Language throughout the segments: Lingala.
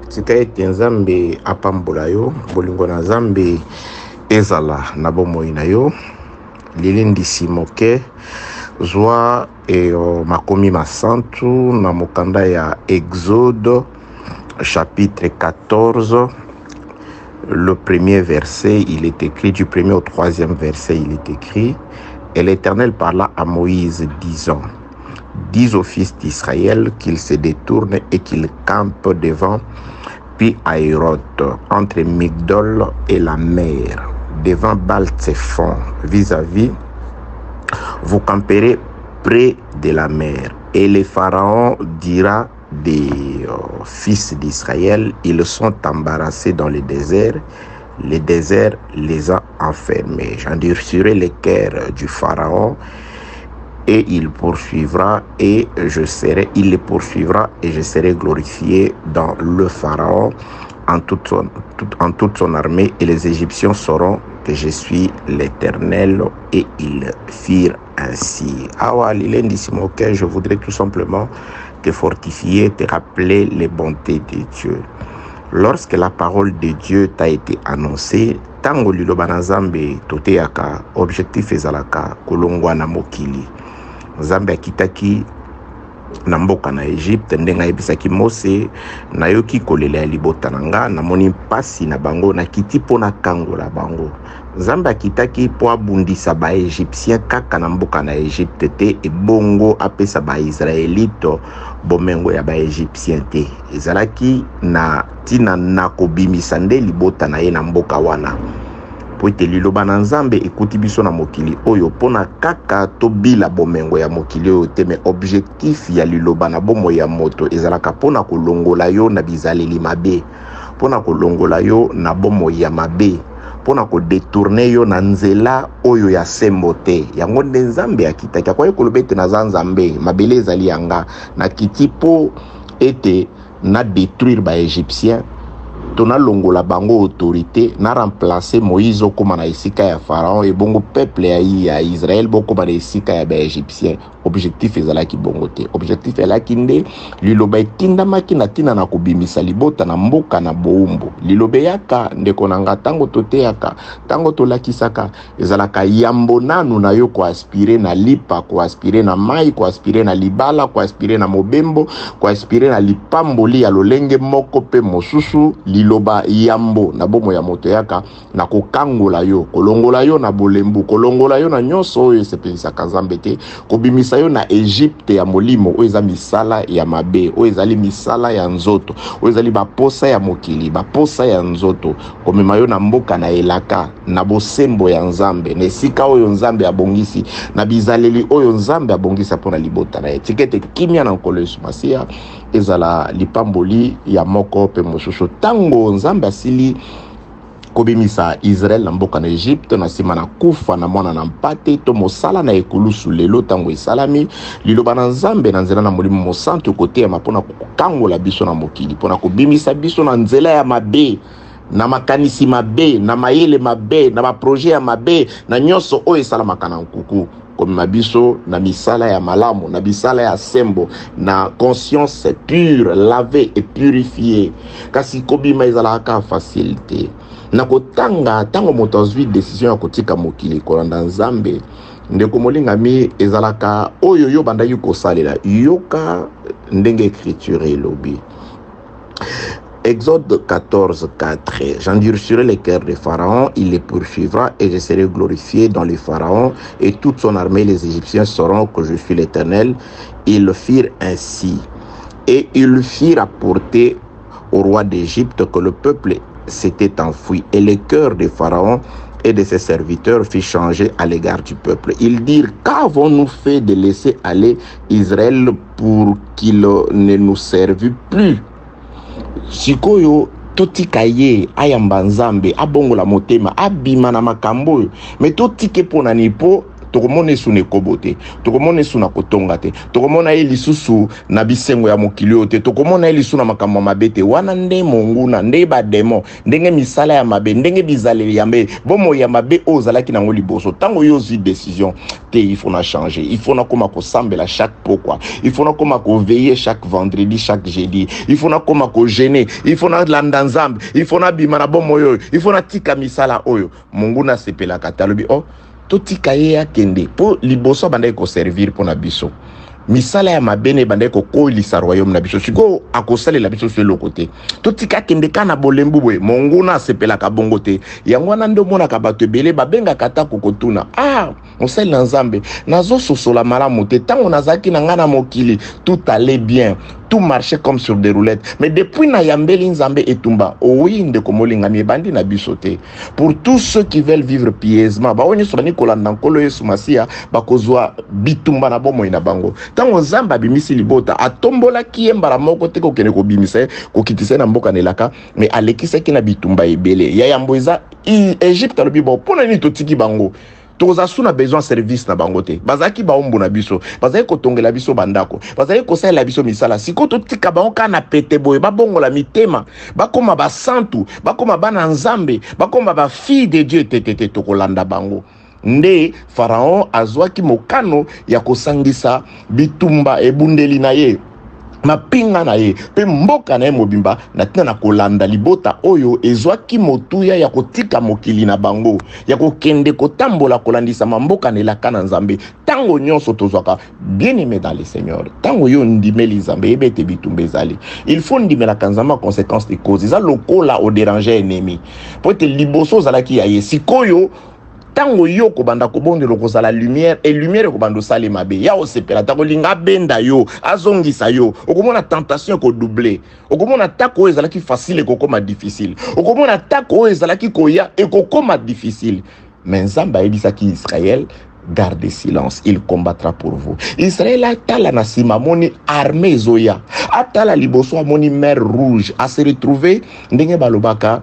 tika ete nzambe apambola yo bolingo na nzambe ezala na bomoi na yo lilendisi moke zwa makomi masantu na mokanda ya Exode chapitre 14. Le premier verset, il est écrit, du premier au troisième verset, il est écrit: Et l'Éternel parla à Moïse, disant: Dis aux fils d'Israël qu'ils se détournent et qu'ils campent devant Pi-Hahiroth, entre Migdol et la mer, devant Baal-Tsephon, vis-à-vis. Vous camperez près de la mer. Et le Pharaon dira des fils d'Israël: ils sont embarrassés dans le désert les a enfermés. J'endurcirai le cœur du Pharaon et il les poursuivra et je serai glorifié dans le Pharaon en toute son armée, et les Égyptiens sauront que je suis l'Éternel. Et ils firent ainsi. Je voudrais tout simplement te fortifier, te rappeler les bontés de Dieu. Lorsque la parole de Dieu t'a été annoncée, tango liloba na Nzambe toteyaka, objectif ezalaka kolongwa na mokili. Nzambe akitaki na mboka na Egypte ndenga yebisaki Mose: nayoki kolela ya libota na nga, namoni mpasi na bango, nakiti mpo na kangola bango. Nzambe akitaki po abundisa ba Egyptien kaka na mboka na Egypte te, ebongo apesa ba Israelite bomengo ya ba Egyptien te. Ezalaki na tina na kobimisa nde libota na ye na mboka wana. Po ete liloba na Nzambe ekuti biso na mokili oyo pona kaka tobila bomengo ya mokili oyo te, me objectif ya liloba na bomo ya moto ezalaka pona kolongola yo na bizaleli mabe, pona kolongola yo na bomo ya mabe, pona kodetourne yo na nzela oyo ya sembo te. Yango nde Nzambe akitaki akwaye koloba ete naza Nzambe, mabele ezali yanga, na kiti po ete na détruire ba Égyptien, tona longola bango autorité, na remplacer Moïse okoma na esika ya Pharaon, et bongo peuple ya Israël bokoma na esika ya ba Égyptien. Objectif ezalaki bongo te. Objectif ezalaki nde liloba etindamaki na tina na kobimisa libota na mboka na boumbu. Liloba yaka ndeko nanga tango toteyaka, tango tolakisaka, ezalaka yambo nanu na yo ko aspire na lipa, ko aspire na mai, ko aspire na libala, ko aspire na mobembo, ko aspire na lipamboli ya lolenge moko pe mosusu. Liloba yambo na bomo ya moto yaka na kokangola yo, kolongola yo na bolembu, kolongola yo na nyonso oyo esepelisaka Nzambe te, kobimisa yo na Egypte ya molimo oyo eza misala ya mabe, oyo ezali misala ya nzoto, oyo ezali baposa ya mokili, baposa ya nzoto, komema yo na mboka na elaka, na bosembo ya Nzambe, na esika oyo Nzambe abongisi, na bizaleli oyo Nzambe abongisa mpona libota na ye. Tikete kimia na nkolo Yesu Masiya ezala lipamboli ya moko pe mosusu. Tango Nzambe asili kobimisa Israël na mboka na Egypte, na sima na kufa na mwana na mpate to mosala na ekulusu lelo tango esalami, liloba na Nzambe na nzela na molimo mosantu kote ya mapona kokangola biso na mokili, pona kobimisa biso na nzela ya mabe, na makanisi mabe, na mayele mabe, na baproje ya mabe, na nyonso oyo esalamaka na nkuku, komema biso na misala ya malamu, na bisala ya sembo, na conscience pure, lavée et purifiée. Kasi kobima ezalaka facilité. Na kotanga tango moto azwi décision ya kotika mokili kolanda Nzambe, ndeko molingami ezalaka oyo yo bandaki kosalela yoka ndenge écriture elobi. Exode 14:4. J'endurcirai le cœur de Pharaon, il les poursuivra et je serai glorifié dans le Pharaon et toute son armée. Les Égyptiens sauront que je suis l'Éternel. Ils firent ainsi. Et ils firent apporter au roi d'Égypte que le peuple s'était enfoui. Et le cœur de Pharaon et de ses serviteurs fit changer à l'égard du peuple. Ils dirent: qu'avons-nous fait de laisser aller Israël pour qu'il ne nous serve plus? Sikoyo totika ye ayamba Nzambe abongola motema abima na makambo, mais totike pona nipo tokomona esu na ekobo te, tokomona esu na kotonga te, tokomona ye lisusu na bisengo ya mokili oyo te, tokomona ye lisusu na makambo mabe te. Wana nde monguna, nde bademo, ndenge misala ya mabe, ndenge bizaleli ya mabe, bomo ya mabe oyo ozalaki nango liboso. Tango yo ozwi décision te, il faut na changer, il faut na koma kosambela chaque pokwa, il faut na koma veiller chaque vendredi, chaque jeudi, il faut na koma gêner, il faut na landa nzambe, il faut na bima na bomo yo, il faut na tika misala oyo. Monguna sepela katalobi oh totika ye ya kende po liboso bandai ko servir po na biso. Misala ya mabene bandai ko kolisa royaume na biso. Siko akosale la biso sur le côté. Totika kende kana bolembu boye. Monguna sepela ka bongo te. Yango wana ndo mona ka bato ebele babenga kata kokotuna. Ah, mosali na nzambe. Nazo sosola malamu te. Tango nazaki na ngana mokili, tout allait bien. Tout marchait comme sur des roulettes. Mais depuis na yambeli nzambe etumba, oui ndeko molingami bandi na bisote. Pour tous ceux qui veulent vivre pieusement, ba onye sobani kolanda nkolo Yesu Masia, ba kozwa bitumba na bomo ina bango. Tango nzamba bimisi libota, atombola kiembara moko te ko kene ko bimise, ko kitise na mboka nelaka, mais alekise ki na bitumba ebele. Ya yamboza Egypte alobi bo pona ni totiki bango. Tozasu na besoin service na bangote. Bazaki ba ombo na biso. Bazaki kotongela biso bandako. Bazaki kosala biso misala. Siko totika ba onka na pete boye. Ba bongo la mitema. Ba koma ba santu. Ba koma ba na nzambe. Ba koma ba fille de Dieu tetete tokolanda bango. Nde Pharaon azwaki mokano ya kosangisa bitumba ebundeli na ye. Mapinga na ye pe mboka na ye mobimba na tina na kolanda libota oyo ezwaki motuya ya kotika mokili na bango ya kokende kotambola kolandisa mboka na elaka na nzambe. Tango nyonso tozwaka bien aimé dans le Seigneur, tango yo ndimeli nzambe ebete bitumba ezali, il faut ndimela kanzama conséquence de cause eza lokola o déranger ennemi po te liboso zalaki ya ye sikoyo. Tango yo kobanda kobondelo kozala lumière et lumière kobando sale mabe ya osepela tango linga benda yo azongisa yo okomona tentation ko doubler okomona tako ezalaki facile kokoma difficile okomona tako ezalaki koya ekokoma difficile mais nzamba ebisaki Israël gardez silence, il combattra pour vous. Israël atala na sima moni armée zoya atala liboso moni mer rouge a se retrouver ndenge balobaka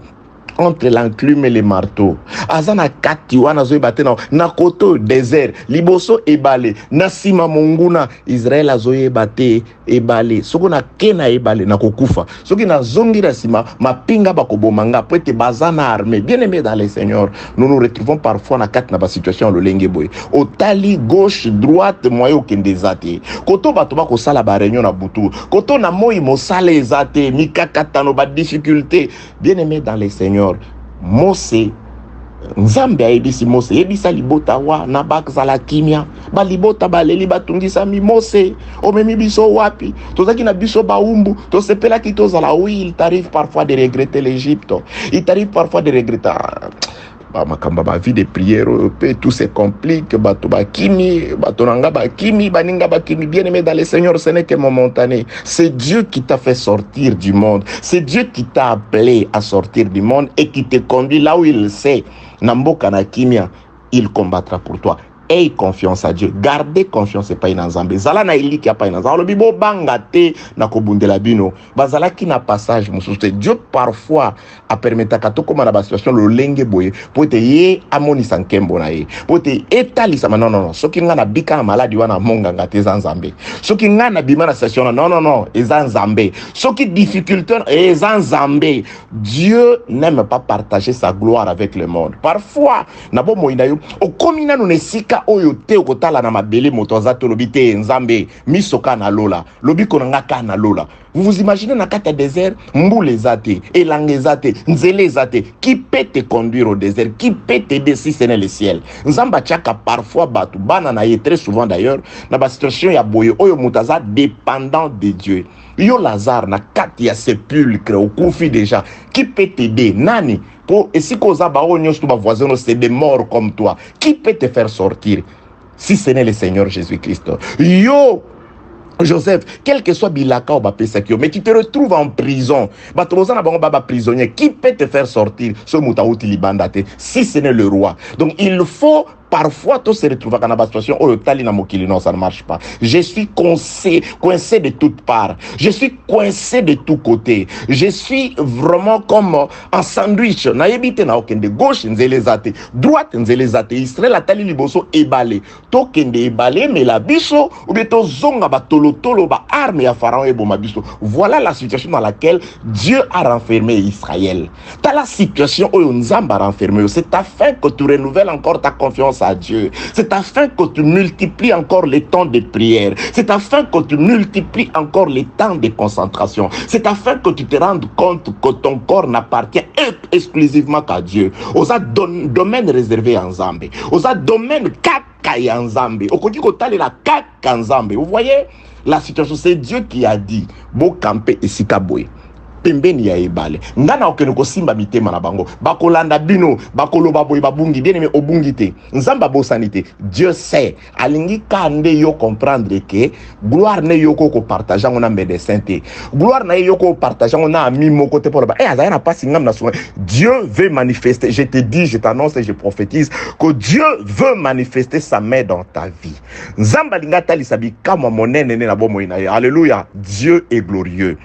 entre l'enclume et les marteaux. Azana kati wana zo batena na koto désert liboso ebale na sima monguna Israël azoye bate ebale soko na kena ebale na kokufa soki na zongi na sima mapinga bakobomanga pete bazana armée. Bien aimé dans le Seigneur, nous nous retrouvons parfois na kati na ba situation lolenge boy otali gauche droite moyo kendezate koto bato bako sala ba réunion na butu koto na moyi mosala ezate mikakatano ba difficulté. Bien aimé dans le Seigneur, Mose nzambe ayebisi Mose yebisa libota wa na bakzala kimia ba libota baleli batungisa mi Mose omemi biso wapi tozaki na biso baumbu tosepela ki tozala. Oui, il t'arrive parfois de regretter l'Égypte, il t'arrive parfois de regretter makamba ba vie de prière tout se complique bato bakimi bato nanga bakimi baninga bakimi. Bien aimé dans le Seigneur, ce n'est que momentané. C'est Dieu qui t'a fait sortir du monde, c'est Dieu qui t'a appelé à sortir du monde et qui te conduit là où il sait. Namboka na kimia, il combattra pour toi. Aie confiance à Dieu, gardez confiance pas in nzambe zala na eliki pa in nzambe lobi bo banga te na kobundela bino bazala ki na passage mususu. Dieu parfois a permettre ka to koma na ba situation lo lenge boye po te ye amoni sankembo na ye po te etali sama non soki nga na bika na maladi wana monga ngate za nzambe soki nga na bima na situation non eza nzambe soki difficulté eza nzambe. Dieu n'aime pas partager sa gloire avec le monde. Parfois na bo moina yo okomina no nesika oyo te okotala na mabele moto azato lobi te nzambe misoka na lola lobi konanga ka na lola. Vous vous imaginez na kata désert mboule ezate elange ezate nzele ezate qui peut te conduire au désert, qui peut t'aider si ce n'est le ciel. Nzamba tchaka parfois batu bana na ye très souvent d'ailleurs na ba situation ya boye oyo mutaza dépendant de Dieu. Yo Lazare na kati ya sépulcre okufi déjà, qui peut t'aider nani pour et si koza ba onyo stu ba voisin c'est des morts comme toi, qui peut te faire sortir si ce n'est le Seigneur Jésus-Christ. Yo Joseph, quel que soit Bilaka ou Bapesakio, mais tu te retrouves en prison. Baba prisonnier, qui peut te faire sortir ce moutaouti libandate si ce n'est le roi? Donc il faut parfois tout se retrouve dans la situation où non, ça ne marche pas. Je suis coincé de toutes parts. Je suis coincé de tous côtés. Je suis vraiment comme un sandwich. Naïbite na okende gauche nzelezate, droite nzelezate. Israël atali liboso ebalé. Tokende ebalé mais la biso ou bien to zonga ba tolo tolo ba arme ya pharaon et boma biso. Voilà la situation dans laquelle Dieu a renfermé Israël. Dans la situation où Nzamba a renfermé, c'est afin que tu renouvelles encore ta confiance à Dieu. C'est afin que tu multiplies encore les temps de prière. C'est afin que tu multiplies encore les temps de concentration. C'est afin que tu te rendes compte que ton corps n'appartient exclusivement qu'à Dieu. Aux domaine réservé en Zambie. Aux domaine kaka en Zambie. Au côté de la kaka en Zambie. Vous voyez la situation, c'est Dieu qui a dit Bo camper et sikaboué. Pembeni ya ebale ngana okene ko simba mitema na bango bakolanda bino bakoloba boy babungi bien aimé obungi te nzamba bosanité. Dieu sait alingi kande yo comprendre que gloire ne yo ko partager on a médecin te gloire na yo ko partager on a ami mon côté pour le azaya na pas singam na soin. Dieu veut manifester, je te dis, je t'annonce et je prophétise que Dieu veut manifester sa main dans ta vie. Nzamba linga tali sabi kama monene na bomo ina. Alléluia. Dieu est glorieux.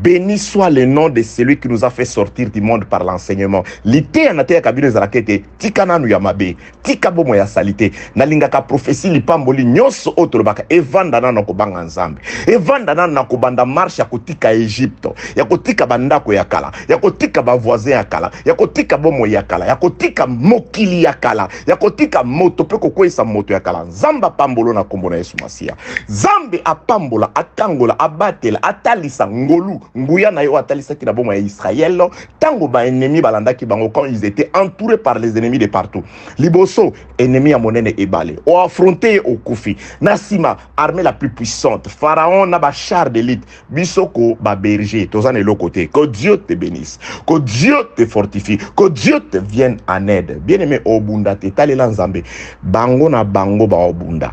Béni soit le nom de celui qui nous a fait sortir du monde par l'enseignement. L'ité en até kabine zarakete tikana nu yamabe tikabo moya salite nalinga ka prophétie lipamboli nyonso autre baka evanda na ko banga nzambe evanda na ko banda marche ya kotika Egypte ya kotika bandako ya kala ya kotika ba voisin ya kala ya kotika bomo ya kala ya kotika mokili ya kala ya kotika moto pe kokwesa moto ya kala nzamba pambolo na kombo na Yesu Masia. Zambe apambola akangola abatela atalisa ngolu nguya na yo atalisa ki na bomo ya Israël tango ba ennemi balanda ki bango quand ils étaient entourés par les ennemis de partout. Liboso ennemi à monene ebale o affronté au Koufi nasima armée la plus puissante pharaon na ba char d'élite bisoko ba berger tozane le côté. Que Dieu te bénisse, que Dieu te fortifie, que Dieu te vienne en aide. Bien-aimé obunda te talela nzambe bango na bango ba obunda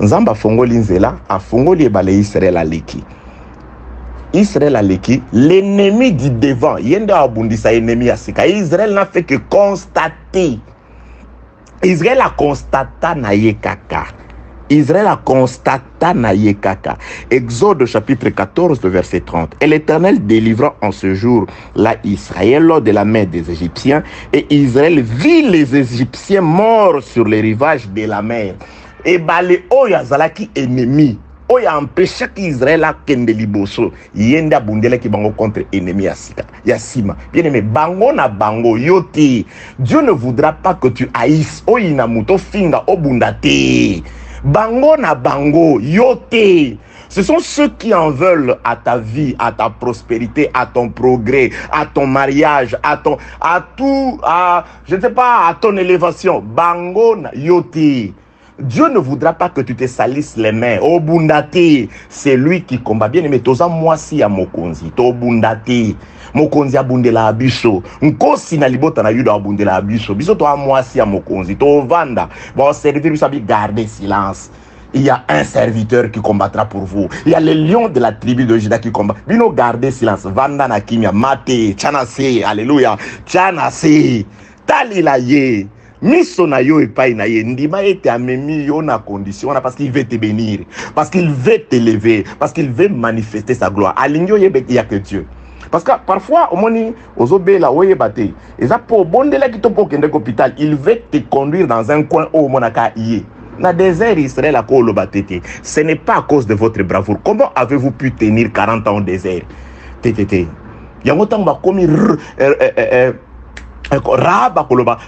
nzamba fongoli nzela afongoli ebale Israël aleki Israël aleki, l'ennemi du devant, yende abundisa ennemi asika. Israël n'a fait que constater. Israël a constaté na yekaka. Israël a constaté na yekaka. Exode chapitre 14, verset 30. Et l'Éternel délivra en ce jour là Israël lors de la main des Égyptiens. Et Israël vit les Égyptiens morts sur les rivages de la mer. Et bale oyazalaki ennemi. Oya empêcha qu'Israël a kende liboso yenda bundele ki bango contre ennemi yasima. Bien aimé bango na bango yote. Dieu ne voudra pas que tu haïsses oyina muto finga obundate. Bango na bango yote. Ce sont ceux qui en veulent à ta vie, à ta prospérité, à ton progrès, à ton mariage, à tout, je ne sais pas, à ton élévation. Bango na yote. Dieu ne voudra pas que tu te salisses les mains. Obundate, c'est lui qui combat. Bien aimé, toza mwasi ya mokonzi. To obundate. Mokonzi abundela abiso. Nkosi na libota na yuda abundela abiso. Biso to mwasi ya mokonzi. To vanda. Bon, servir, vous savez, garder silence. Il y a un serviteur qui combattra pour vous. Il y a le lion de la tribu de Juda qui combat. Bino gardez silence. Vanda na kimia. Mate. Tchanase. Alléluia. Tchanase. Talila ye. Miso na yo epai na ye ndima ete amemi yo na condition parce qu'il veut te bénir, parce qu'il veut t'élever, parce qu'il veut manifester sa gloire. Alinyo yebe ya que Dieu. Parce que parfois au moni ozobela oyebate eza po bondela ki to po kende hôpital, il veut te conduire dans un coin où monaka yé. Na désert Israël a ko lobatete. Ce n'est pas à cause de votre bravoure. Comment avez-vous pu tenir 40 ans au désert? Tétété. Yango tamba komi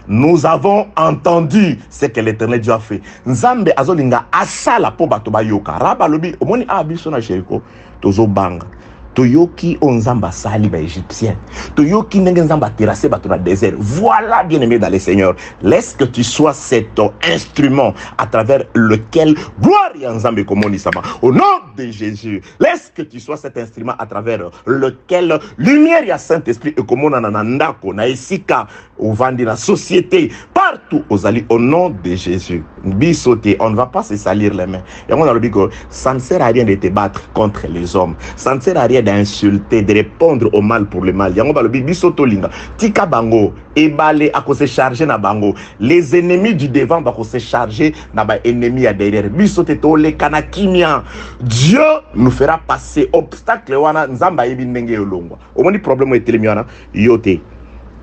nous avons entendu ce que l'Éternel Dieu a fait. Nzambe azolinga asala po bato bayoka. Raba lobi omoni abiso na Jericho tozo banga. Toyoki onzamba sali ba égyptien. Toyoki ndenge nzamba terrassé bato na désert. Voilà bien aimé dans le Seigneur. Laisse que tu sois cet instrument à travers lequel gloire ya nzambe komoni sama. Au nom de Jésus, laisse que tu sois cet instrument à travers lequel lumière ya Saint-Esprit et komona na ndako na esika au vandi na société partout aux alliés au nom de Jésus. Bisoté, on ne va pas se salir les mains. Et on a le dit que ça ne sert à rien de te battre contre les hommes. Ça ne sert à rien d'insulter, de répondre au mal pour le mal. Yango balobi biso tolinga. Tika bango, ebale ako se charger na bango. Les ennemis du devant bako se charger na ba ennemis à derrière. Biso te tole kana kimia. Dieu nous fera passer obstacle wana nzamba yebi ndenge yolongwa. Omoni problème etelemi wana yote.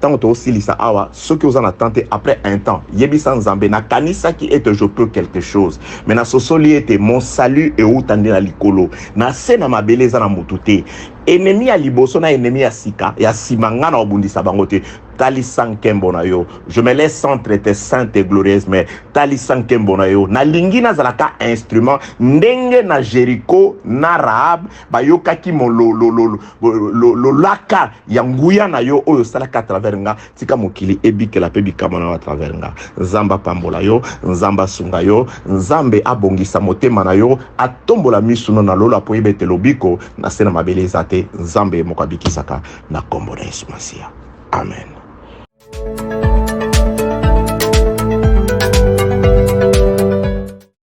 Tant que aussi lisa awa, ceux qui vous en attendent après un temps, yebi sans zambé na kanisa qui est je peux quelque chose. Mais na sosoli était mon salut et où tande na likolo. Na se na mabeleza na mutute. Ennemi à liboso na ennemi à sika, ya simanga na obundisa bangote. Tali sankembo na yo. Je me laisse entre tes saintes et glorieuses, mais tali sankembo na yo. Na lingi na zalaka instrument, ndenge na Jericho, na Rahab, ba yo kaki mo lo laka, yanguya na yo, oyo salaka travers nga, tika mokili ebike la pebi kamana à travers nga. Nzamba pambola yo, nzamba sunga yo, nzambe abongisa motema na yo, atombola misuno na lola po yebete lobiko, na sena mabele zate, nzambe mokabiki saka, na kombo na Yesu Masia. Amen.